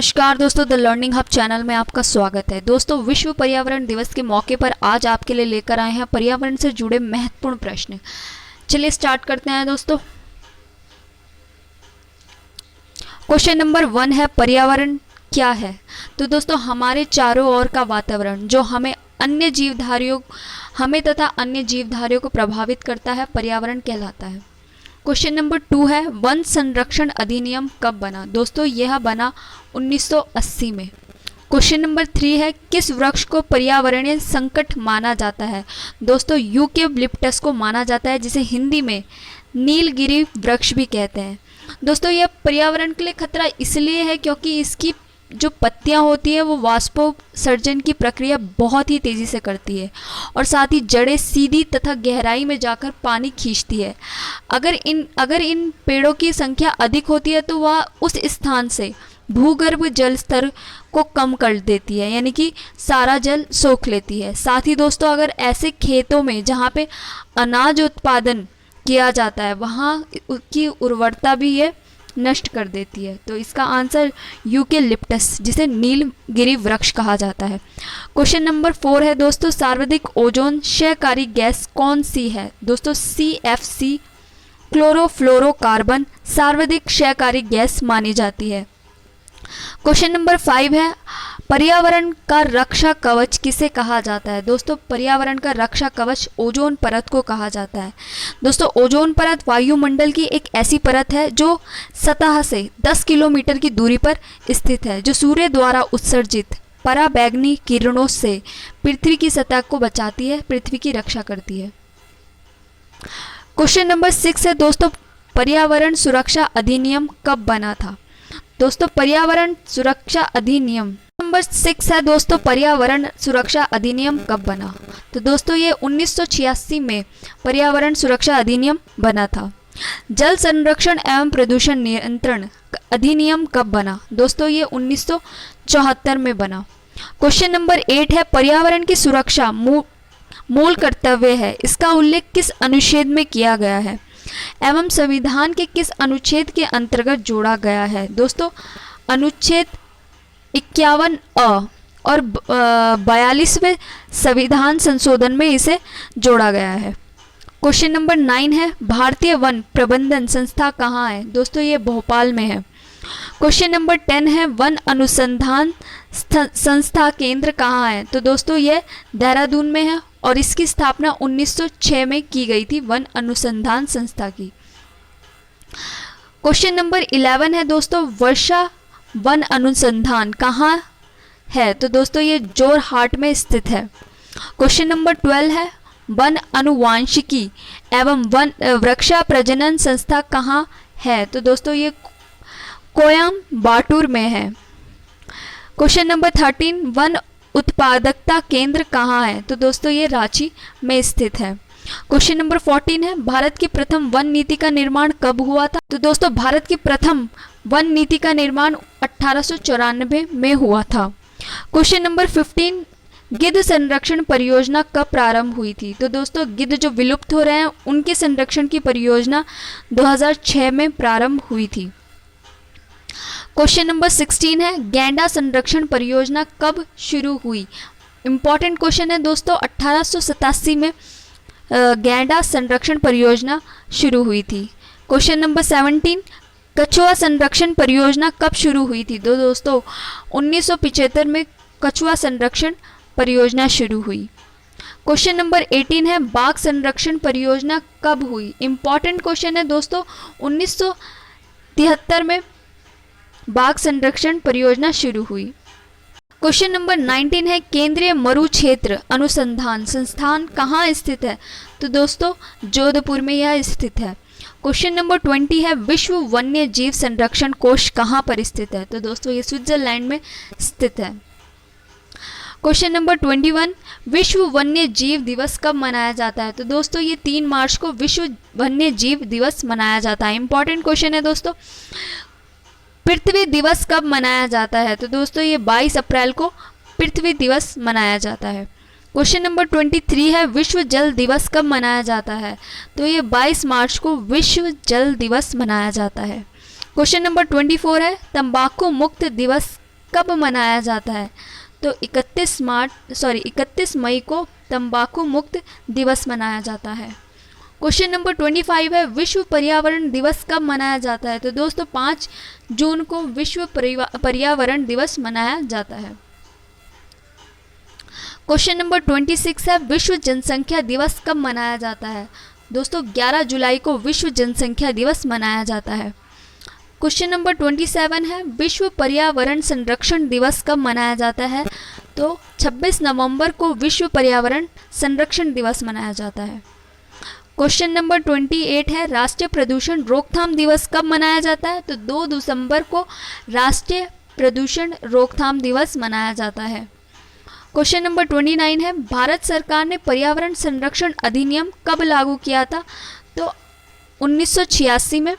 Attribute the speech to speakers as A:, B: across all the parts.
A: नमस्कार दोस्तों, the learning hub channel में आपका स्वागत है। दोस्तों, विश्व पर्यावरण दिवस के मौके पर आज आपके लिए लेकर आए हैं पर्यावरण से जुड़े महत्वपूर्ण प्रश्न। चलिए स्टार्ट करते हैं दोस्तों। क्वेश्चन नंबर 1 है, पर्यावरण क्या है? तो दोस्तों, हमारे चारों ओर का वातावरण जो हमें तथा अन्य जीवधारियों को प्रभावित करता है, पर्यावरण कहलाता है। क्वेश्चन नंबर 2 है, वन संरक्षण अधिनियम कब बना? दोस्तों, यह बना 1980 में। क्वेश्चन नंबर 3 है, किस वृक्ष को पर्यावरणीय संकट माना जाता है? दोस्तों, यूकेलिप्टस को माना जाता है, जिसे हिंदी में नीलगिरी वृक्ष भी कहते हैं। दोस्तों, यह पर्यावरण के लिए खतरा इसलिए है क्योंकि इसकी जो पत्तियां होती है वो वाष्पोत्सर्जन की प्रक्रिया बहुत ही तेज़ी से करती है और साथ ही जड़ें सीधी तथा गहराई में जाकर पानी खींचती है। अगर इन पेड़ों की संख्या अधिक होती है तो वह उस स्थान से भूगर्भ जल स्तर को कम कर देती है, यानी कि सारा जल सोख लेती है। साथ ही दोस्तों, अगर ऐसे खेतों में जहाँ पे अनाज उत्पादन किया जाता है वहाँ की उर्वरता भी ये नष्ट कर देती है। तो इसका आंसर यूकेलिप्टस, जिसे नीलगिरी वृक्ष कहा जाता है। क्वेश्चन नंबर 4 है दोस्तों, सर्वाधिक ओजोन क्षयकारी गैस कौन सी है? दोस्तों, CFC क्लोरोफ्लोरोकार्बन सर्वाधिक क्षयकारी गैस मानी जाती है। क्वेश्चन नंबर 5 है, पर्यावरण का रक्षा कवच किसे कहा जाता है? दोस्तों, पर्यावरण का रक्षा कवच ओजोन परत को कहा जाता है। दोस्तों, ओजोन परत वायुमंडल की एक ऐसी परत है जो सतह से 10 किलोमीटर की दूरी पर स्थित है, जो सूर्य द्वारा उत्सर्जित पराबैंगनी किरणों से पृथ्वी की सतह को बचाती है, पृथ्वी की रक्षा करती है। क्वेश्चन नंबर 6 है दोस्तों, पर्यावरण सुरक्षा अधिनियम कब बना था? दोस्तों, पर्यावरण सुरक्षा अधिनियम नंबर 6 है दोस्तों, पर्यावरण सुरक्षा अधिनियम कब बना? तो दोस्तों, ये 1986 में पर्यावरण सुरक्षा अधिनियम बना था। जल संरक्षण एवं प्रदूषण नियंत्रण अधिनियम कब बना? दोस्तों, ये 1974 में बना। क्वेश्चन नंबर 8 है, पर्यावरण की सुरक्षा मूल कर्तव्य है, इसका उल्लेख किस अनुच्छेद में किया गया है एवं संविधान के किस अनुच्छेद के अंतर्गत जोड़ा गया है? दोस्तों, अनुच्छेद 51A और 42वें संविधान संशोधन में इसे जोड़ा गया है। क्वेश्चन नंबर 9 है, भारतीय वन प्रबंधन संस्था कहाँ है? दोस्तों, ये भोपाल में है। क्वेश्चन नंबर 10 है, वन अनुसंधान संस्था केंद्र कहाँ है? तो दोस्तों, ये देहरादून में है और इसकी स्थापना 1906 में की गई थी, वन अनुसंधान संस्था की। क्वेश्चन नंबर 11 है दोस्तों, वर्षा वन अनुसंधान कहाँ है? तो दोस्तों, ये जोरहाट में स्थित है। क्वेश्चन नंबर 12 है, वन अनुवांशिकी एवं वन वृक्षा प्रजनन संस्था कहाँ है? तो दोस्तों, ये कोयम्बटूर में है। क्वेश्चन नंबर 13, वन उत्पादकता केंद्र कहाँ है? तो दोस्तों, ये रांची में स्थित है। क्वेश्चन नंबर 14 है, भारत की प्रथम वन नीति का निर्माण कब हुआ था? तो दोस्तों, भारत की प्रथम वन नीति का निर्माण 1894 में हुआ था। क्वेश्चन नंबर 15, गिद्ध संरक्षण परियोजना कब प्रारंभ हुई थी? तो दोस्तों, गिद्ध जो विलुप्त हो रहे हैं उनके संरक्षण की परियोजना 2006 में प्रारंभ हुई थी। क्वेश्चन नंबर 16 है, गैंडा संरक्षण परियोजना कब शुरू हुई? इंपॉर्टेंट क्वेश्चन है दोस्तों, 1887 में गैंडा संरक्षण परियोजना शुरू हुई थी। क्वेश्चन नंबर 17, कछुआ संरक्षण परियोजना कब शुरू हुई थी? तो दोस्तों, 1975 में कछुआ संरक्षण परियोजना शुरू हुई। क्वेश्चन नंबर 18 है, बाघ संरक्षण परियोजना कब हुई? इंपॉर्टेंट क्वेश्चन है दोस्तों, 1973 में बाघ संरक्षण परियोजना शुरू हुई। क्वेश्चन नंबर 19 है, केंद्रीय मरु क्षेत्र अनुसंधान संस्थान कहाँ स्थित है? तो दोस्तों, जोधपुर में यह स्थित है। क्वेश्चन नंबर 20 है, विश्व वन्य जीव संरक्षण कोष कहाँ पर स्थित है? तो दोस्तों, ये स्विट्जरलैंड में स्थित है। क्वेश्चन नंबर 21, विश्व वन्य जीव दिवस कब मनाया जाता है? तो दोस्तों, ये 3 मार्च को विश्व वन्य जीव दिवस मनाया जाता है। इंपॉर्टेंट क्वेश्चन है दोस्तों, पृथ्वी दिवस कब मनाया जाता है? तो दोस्तों, ये 22 अप्रैल को पृथ्वी दिवस मनाया जाता है। क्वेश्चन नंबर 23 है, विश्व जल दिवस कब मनाया जाता है? तो ये 22 मार्च को विश्व जल दिवस मनाया जाता है। क्वेश्चन नंबर 24 है, तंबाकू मुक्त दिवस कब मनाया जाता है? तो 31 मई को तंबाकू मुक्त दिवस मनाया जाता है। क्वेश्चन नंबर 25 है, विश्व पर्यावरण दिवस कब मनाया जाता है? तो दोस्तों 5 जून को विश्व पर्यावरण दिवस मनाया जाता है। क्वेश्चन नंबर 26 है, विश्व जनसंख्या दिवस कब मनाया जाता है? दोस्तों 11 जुलाई को विश्व जनसंख्या दिवस मनाया जाता है। क्वेश्चन नंबर 27 है, विश्व पर्यावरण संरक्षण दिवस कब मनाया जाता है? तो 26 नवंबर को विश्व पर्यावरण संरक्षण दिवस मनाया जाता है। क्वेश्चन नंबर 28 है, राष्ट्रीय प्रदूषण रोकथाम दिवस कब मनाया जाता है? तो 2 दिसंबर को राष्ट्रीय प्रदूषण रोकथाम दिवस मनाया जाता है। क्वेश्चन नंबर 29 है, भारत सरकार ने पर्यावरण संरक्षण अधिनियम कब लागू किया था? तो 1986 में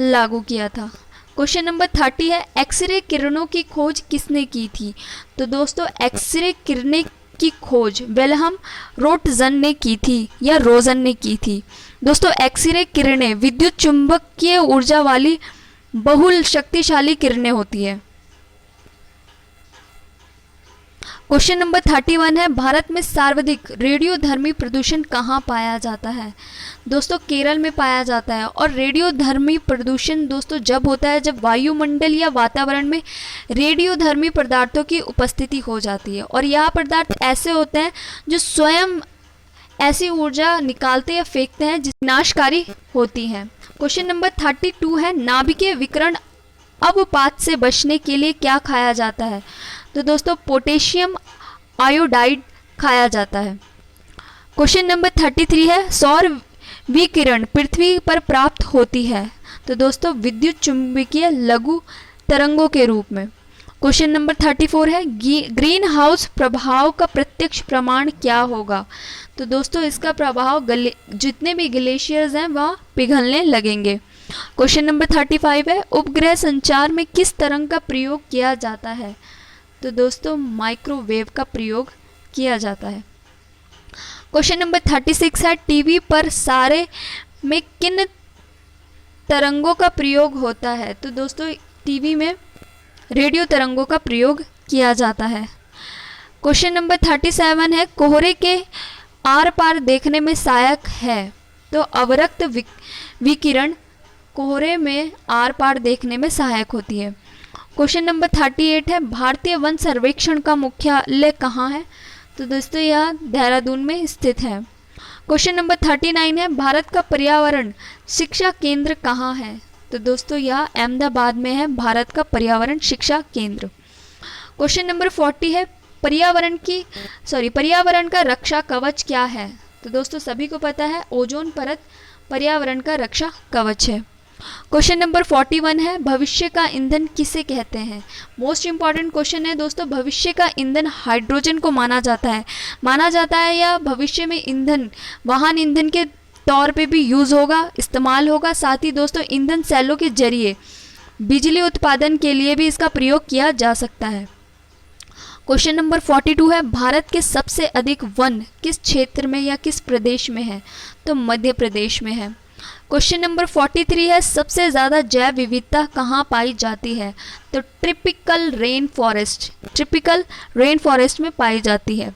A: लागू किया था। क्वेश्चन नंबर 30 है, एक्सरे किरणों की खोज किसने की थी? तो दोस्तों एक्सरे किरणें की खोज विल्हम रोटजन ने की थी या रोजन ने की थी। दोस्तों एक्सरे किरणें विद्युत चुंबकीय ऊर्जा वाली बहुल शक्तिशाली किरणें होती है। क्वेश्चन नंबर 31 है, भारत में सर्वाधिक रेडियोधर्मी प्रदूषण कहाँ पाया जाता है? दोस्तों केरल में पाया जाता है। और रेडियोधर्मी प्रदूषण दोस्तों जब होता है जब वायुमंडल या वातावरण में रेडियोधर्मी पदार्थों की उपस्थिति हो जाती है, और यह पदार्थ ऐसे होते हैं जो स्वयं ऐसी ऊर्जा निकालते या फेंकते हैं जिस विनाशकारी होती हैं। क्वेश्चन नंबर 32 है, नाभिकीय विकिरण अवपात से बचने के लिए क्या खाया जाता है? तो दोस्तों पोटेशियम आयोडाइड खाया जाता है। क्वेश्चन नंबर 33 है, सौर विकिरण पृथ्वी पर प्राप्त होती है? तो दोस्तों विद्युत चुंबकीय लघु तरंगों के रूप में। क्वेश्चन नंबर 34 है, ग्रीन हाउस प्रभाव का प्रत्यक्ष प्रमाण क्या होगा? तो दोस्तों इसका प्रभाव जितने भी ग्लेशियर्स हैं वह पिघलने लगेंगे। क्वेश्चन नंबर 35 है, उपग्रह संचार में किस तरंग का प्रयोग किया जाता है? तो दोस्तों माइक्रोवेव का प्रयोग किया जाता है। क्वेश्चन नंबर 36 है, टीवी पर सारे में किन तरंगों का प्रयोग होता है? तो दोस्तों टीवी में रेडियो तरंगों का प्रयोग किया जाता है। क्वेश्चन नंबर 37 है, कोहरे के आर पार देखने में सहायक है? तो अवरक्त विकिरण कोहरे में आर पार देखने में सहायक होती है। क्वेश्चन नंबर 38 है, भारतीय वन सर्वेक्षण का मुख्यालय कहाँ है? तो दोस्तों यह देहरादून में स्थित है। क्वेश्चन नंबर 39 है, भारत का पर्यावरण शिक्षा केंद्र कहाँ है? तो दोस्तों यह अहमदाबाद में है भारत का पर्यावरण शिक्षा केंद्र। क्वेश्चन नंबर 40 है, पर्यावरण का रक्षा कवच क्या है? तो दोस्तों सभी को पता है ओजोन परत पर्यावरण का रक्षा कवच है। क्वेश्चन नंबर 41 है, भविष्य का ईंधन किसे कहते हैं? मोस्ट इंपॉर्टेंट क्वेश्चन है दोस्तों। भविष्य का ईंधन हाइड्रोजन को माना जाता है या भविष्य में ईंधन वाहन ईंधन के तौर पे भी यूज़ होगा, इस्तेमाल होगा। साथ ही दोस्तों ईंधन सेलों के जरिए बिजली उत्पादन के लिए भी इसका प्रयोग किया जा सकता है। क्वेश्चन नंबर 42 है, भारत के सबसे अधिक वन किस क्षेत्र में या किस प्रदेश में है? तो मध्य प्रदेश में है। क्वेश्चन नंबर 43 है, सबसे ज़्यादा जैव विविधता कहाँ पाई जाती है? तो ट्रॉपिकल रेन फॉरेस्ट में पाई जाती है।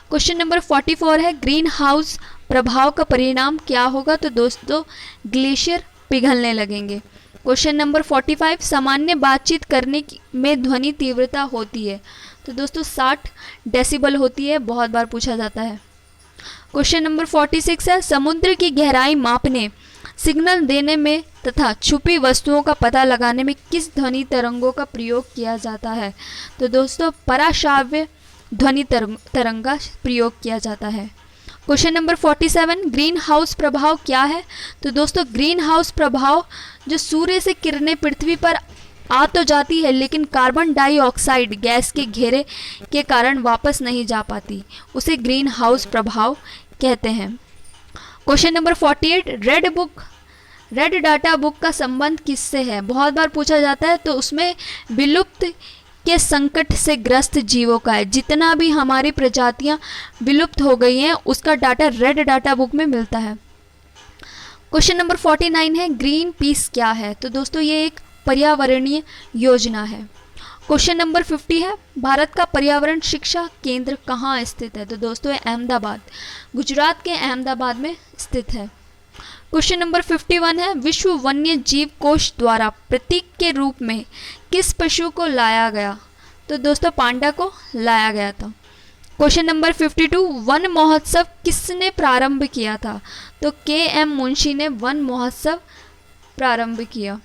A: क्वेश्चन नंबर 44 है, ग्रीन हाउस प्रभाव का परिणाम क्या होगा? तो दोस्तों ग्लेशियर पिघलने लगेंगे। क्वेश्चन नंबर 45, सामान्य बातचीत करने में ध्वनि तीव्रता होती है? तो दोस्तों 60 डेसिबल होती है, बहुत बार पूछा जाता है। क्वेश्चन नंबर 46 है, समुद्र की गहराई मापने, सिग्नल देने में तथा छुपी वस्तुओं का पता लगाने में किस ध्वनि तरंगों का प्रयोग किया जाता है? तो दोस्तों पराश्राव्य ध्वनि तरंग का प्रयोग किया जाता है। क्वेश्चन नंबर 47, ग्रीन हाउस प्रभाव क्या है? तो दोस्तों ग्रीन हाउस प्रभाव जो सूर्य से किरणें पृथ्वी पर आ तो जाती है लेकिन कार्बन डाइऑक्साइड गैस के घेरे के कारण वापस नहीं जा पाती, उसे ग्रीन हाउस प्रभाव कहते हैं। Question number 48, red data book का संबंध किससे है? बहुत बार पूछा जाता है, तो उसमें विलुप्त के संकट से ग्रस्त जीवों का है। जितना भी हमारी प्रजातियां विलुप्त हो गई हैं उसका डाटा रेड डाटा बुक में मिलता है। क्वेश्चन नंबर 49 है, ग्रीन पीस क्या है? तो दोस्तों ये एक पर्यावरणीय योजना है। क्वेश्चन नंबर 50 है, भारत का पर्यावरण शिक्षा केंद्र कहाँ स्थित है? तो दोस्तों ये अहमदाबाद, गुजरात के अहमदाबाद में स्थित है। क्वेश्चन नंबर 51 है, विश्व वन्य जीव कोष द्वारा प्रतीक के रूप में किस पशु को लाया गया? तो दोस्तों पांडा को लाया गया था। क्वेश्चन नंबर 52, वन महोत्सव किसने प्रारंभ किया था? तो के.एम. मुंशी ने वन महोत्सव प्रारंभ किया।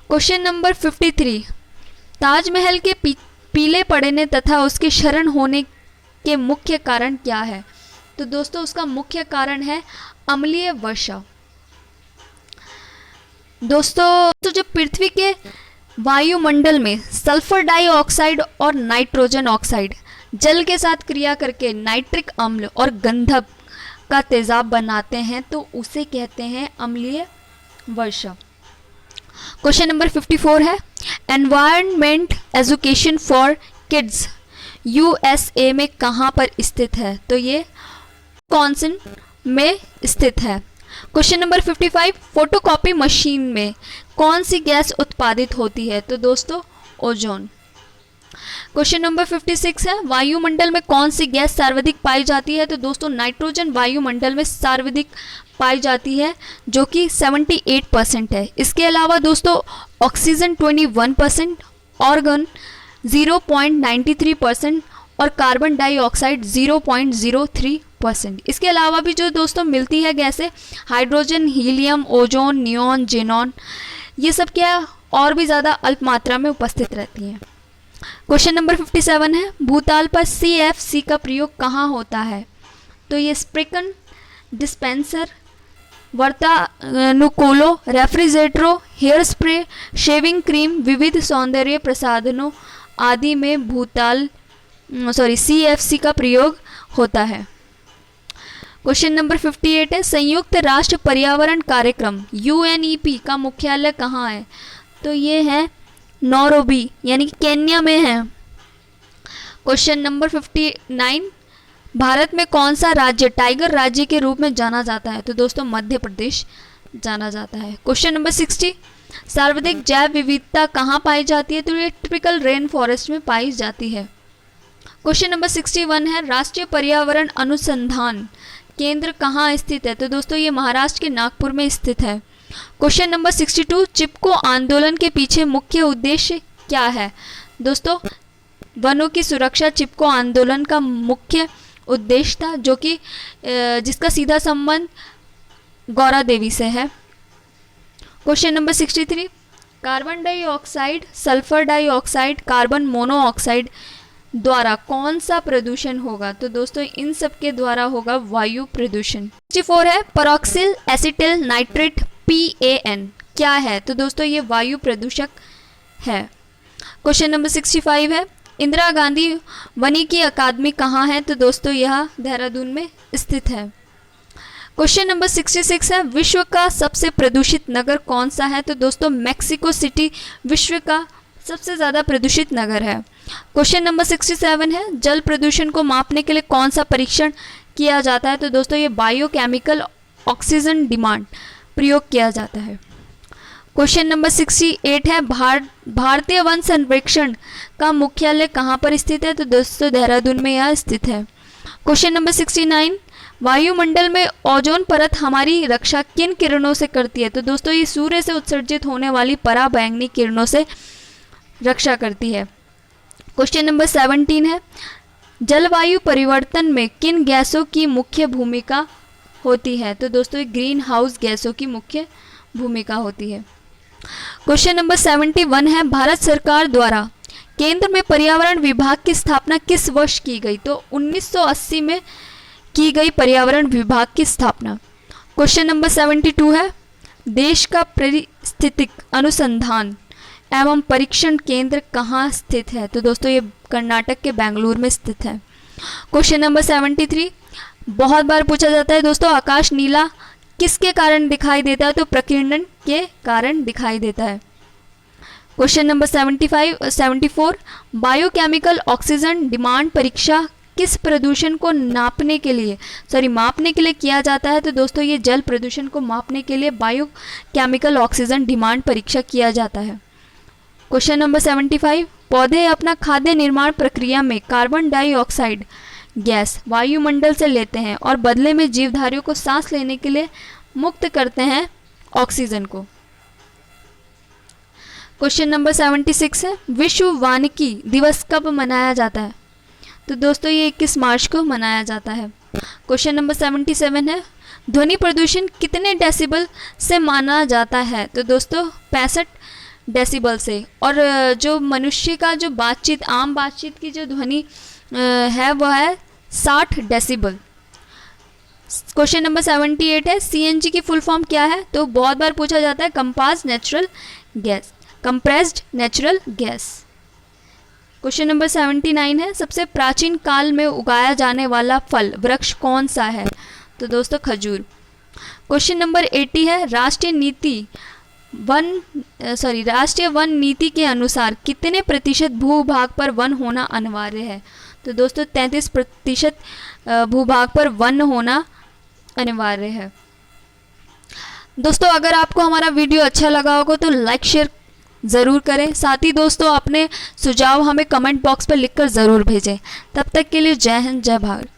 A: क्वेश्चन नंबर 53, ताजमहल के पीले पड़ने तथा उसके क्षरण होने के मुख्य कारण क्या है? तो दोस्तों उसका मुख्य कारण है अम्लीय वर्षा। दोस्तों तो जब पृथ्वी के वायुमंडल में सल्फर डाइऑक्साइड और नाइट्रोजन ऑक्साइड जल के साथ क्रिया करके नाइट्रिक अम्ल और गंधक का तेजाब बनाते हैं तो उसे कहते हैं अम्लीय वर्षा। क्वेश्चन नंबर 54 है, environment education for kids USA में कहाँ पर स्थित है? तो ये विस्कॉन्सिन में स्थित है। क्वेश्चन नंबर 55, फोटोकॉपी मशीन में कौन सी गैस उत्पादित होती है? तो दोस्तों ओजोन। क्वेश्चन नंबर 56 है, वायुमंडल में कौन सी गैस सर्वाधिक पाई जाती है? तो दोस्तों नाइट्रोजन वायुमंडल में सर्वाधिक पाई जाती है जो कि 78% है। इसके अलावा दोस्तों ऑक्सीजन 21%, ऑर्गन 0.93% और कार्बन डाइऑक्साइड 0.03%। इसके अलावा भी जो दोस्तों मिलती है गैसें hydrogen, helium, ozone, neon, xenon, ये सब क्या और भी ज़्यादा अल्प मात्रा में उपस्थित रहती हैं। क्वेश्चन नंबर 57 है, भूताल पर CFC का प्रयोग कहाँ होता है? तो ये स्प्रिकन, डिस्पेंसर, वर्तानुकूलो, रेफ्रिजरेटरों, हेयर स्प्रे, शेविंग क्रीम, विविध सौंदर्य प्रसाधनों आदि में CFC का प्रयोग होता है। क्वेश्चन नंबर 58 है, संयुक्त राष्ट्र पर्यावरण कार्यक्रम UNEP का मुख्यालय कहाँ है? तो ये है नैरोबी यानी कि केन्या में है। क्वेश्चन नंबर 59, भारत में कौन सा राज्य टाइगर राज्य के रूप में जाना जाता है? तो दोस्तों मध्य प्रदेश जाना जाता है। क्वेश्चन नंबर 60, सर्वाधिक जैव विविधता कहाँ पाई जाती है? तो ये ट्रॉपिकल रेन फॉरेस्ट में पाई जाती है। क्वेश्चन नंबर 61 है, राष्ट्रीय पर्यावरण अनुसंधान केंद्र कहाँ स्थित है? तो दोस्तों ये महाराष्ट्र के नागपुर में स्थित है। क्वेश्चन नंबर 62, चिपको आंदोलन के पीछे मुख्य उद्देश्य क्या है? दोस्तों वनों की सुरक्षा चिपको आंदोलन का मुख्य उद्देश्य था, जो कि जिसका सीधा संबंध गौरा देवी से है। Question number 63, carbon dioxide, sulphur dioxide, carbon monoxide द्वारा कौन सा प्रदूषण होगा? तो दोस्तों इन सब के द्वारा होगा वायु प्रदूषण। 64 है, परऑक्सिल एसिटिल नाइट्रेट PAN क्या है? तो दोस्तों ये वायु प्रदूषक है। क्वेश्चन नंबर 65 है, इंदिरा गांधी वानिकी अकादमी कहाँ है? तो दोस्तों यह देहरादून में स्थित है। क्वेश्चन नंबर 66 है, विश्व का सबसे प्रदूषित नगर कौन सा है? तो दोस्तों मेक्सिको सिटी विश्व का सबसे ज़्यादा प्रदूषित नगर है। क्वेश्चन नंबर 67 है, जल प्रदूषण को मापने के लिए कौन सा परीक्षण किया जाता है? तो दोस्तों ये बायोकेमिकल ऑक्सीजन डिमांड प्रयोग किया जाता है। क्वेश्चन नंबर 68 है, भारतीय वन संरक्षण का मुख्यालय कहाँ पर स्थित है? तो दोस्तों देहरादून में यह स्थित है। क्वेश्चन नंबर 69, वायुमंडल में ओजोन परत हमारी रक्षा किन किरणों से करती है? तो दोस्तों ये सूर्य से उत्सर्जित होने वाली पराबैंगनी किरणों से रक्षा करती है। क्वेश्चन नंबर 17 है, जलवायु परिवर्तन में किन गैसों की मुख्य भूमिका होती है? तो दोस्तों ग्रीन हाउस गैसों की मुख्य भूमिका होती है। क्वेश्चन नंबर 71 है, भारत सरकार द्वारा केंद्र में पर्यावरण विभाग की स्थापना किस वर्ष की गई? तो 1980 में की गई पर्यावरण विभाग की स्थापना। क्वेश्चन नंबर 72 है, देश का पारिस्थितिक अनुसंधान एवं परीक्षण केंद्र कहाँ स्थित है? तो दोस्तों ये कर्नाटक के बेंगलुरु में स्थित है। क्वेश्चन नंबर 73, बहुत बार पूछा जाता है दोस्तों, आकाश नीला किसके कारण दिखाई देता है? तो प्रकीर्णन के कारण दिखाई देता है। Question number 74, biochemical oxygen demand परीक्षा किस प्रदूषण को मापने के लिए किया जाता है? तो दोस्तों ये जल प्रदूषण को मापने के लिए बायोकेमिकल ऑक्सीजन डिमांड परीक्षा किया जाता है। क्वेश्चन नंबर 75, पौधे अपना खाद्य निर्माण प्रक्रिया में कार्बन डाइऑक्साइड गैस वायुमंडल से लेते हैं और बदले में जीवधारियों को सांस लेने के लिए मुक्त करते हैं ऑक्सीजन को। क्वेश्चन नंबर 76 है, विश्व वानिकी दिवस कब मनाया जाता है? तो दोस्तों ये 21 मार्च को मनाया जाता है। क्वेश्चन नंबर 77 है, ध्वनि प्रदूषण कितने डेसिबल से माना जाता है? तो दोस्तों 65 डेसिबल से। और जो मनुष्य का जो बातचीत, आम बातचीत की जो ध्वनि है वह है 60 डेसिबल। क्वेश्चन नंबर 78 है, सीएनजी की फुल फॉर्म क्या है? तो बहुत बार पूछा जाता है, compressed natural gas. Question number 79 है, सबसे प्राचीन काल में उगाया जाने वाला फल वृक्ष कौन सा है? तो दोस्तों खजूर। क्वेश्चन नंबर 80 है, राष्ट्रीय वन नीति के अनुसार कितने प्रतिशत भूभाग पर वन होना अनिवार्य है? तो दोस्तों 33% भूभाग पर वन होना अनिवार्य है। दोस्तों अगर आपको हमारा वीडियो अच्छा लगा होगा तो लाइक शेयर ज़रूर करें। साथ ही दोस्तों अपने सुझाव हमें कमेंट बॉक्स पर लिखकर ज़रूर भेजें। तब तक के लिए जय हिंद, जय भारत।